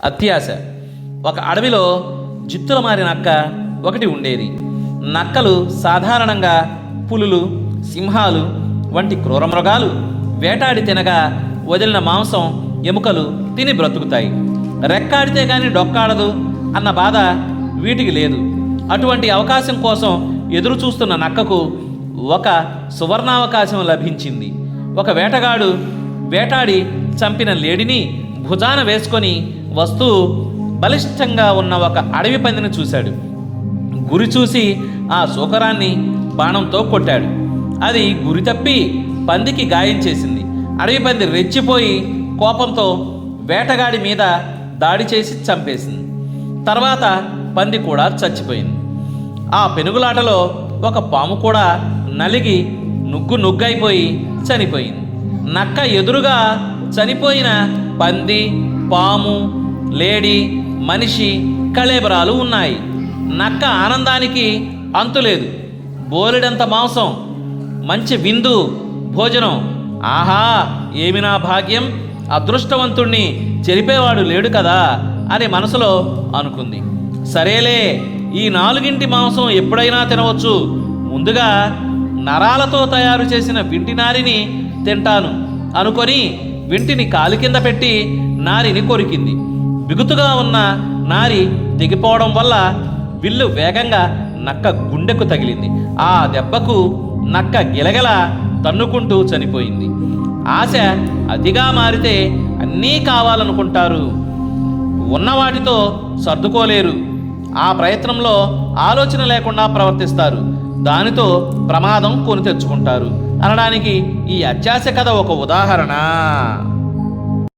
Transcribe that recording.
అత్యాశ. ఒక అడవిలో జిత్తుల మారి నక్క ఒకటి ఉండేది. నక్కలు సాధారణంగా పులులు, సింహాలు వంటి క్రూరమృగాలు వేటాడి తినగా వదిలిన మాంసం, ఎముకలు తిని బ్రతుకుతాయి. రెక్కాడితే గాని డొక్కాడదు అన్న బాధ వీటికి లేదు. అటువంటి అవకాశం కోసం ఎదురు చూస్తున్న నక్కకు ఒక సువర్ణావకాశం లభించింది. ఒక వేటగాడు వేటాడి చంపిన లేడిని భుజాన వేసుకొని వస్తూ బలిష్టంగా ఉన్న ఒక అడవి పందిని చూశాడు. గురి చూసి ఆ శూకరాన్ని బాణంతో కొట్టాడు. అది గురి తప్పి పందికి గాయం చేసింది. అడవి పంది రెచ్చిపోయి కోపంతో వేటగాడి మీద దాడి చేసి చంపేసింది. తర్వాత పంది కూడా చచ్చిపోయింది. ఆ పెనుగులాటలో ఒక పాము కూడా నలిగి నుగ్గైపోయి చనిపోయింది. నక్క ఎదురుగా చనిపోయిన పంది, పాము, లేడి, మనిషి కళేబరాలు ఉన్నాయి. నక్క ఆనందానికి అంతులేదు. బోలెడంత మాంసం, మంచి విందు, భోజనం. ఆహా, ఏమి నా భాగ్యం! అదృష్టవంతుణ్ణి చెరిపేవాడు లేడు కదా అని మనసులో అనుకుంది. సరేలే, ఈ 4 మాంసం ఎప్పుడైనా తినవచ్చు. ముందుగా నరాలతో తయారు చేసిన వింటి నారిని తింటాను అనుకొని వింటిని కాలి కింద పెట్టి నారిని కొరికింది. బిగుతుగా ఉన్న నారి తెగిపోవడం వల్ల విల్లు వేగంగా నక్క గుండెకు తగిలింది. ఆ దెబ్బకు నక్క గిలగల తన్నుకుంటూ చనిపోయింది. ఆశ అతిగా మారితే అన్నీ కావాలనుకుంటారు, ఉన్నవాటితో సర్దుకోలేరు. ఆ ప్రయత్నంలో ఆలోచన లేకుండా ప్రవర్తిస్తారు. దానితో ప్రమాదం కొని తెచ్చుకుంటారు అనడానికి ఈ అత్యాశ కథ ఒక ఉదాహరణ.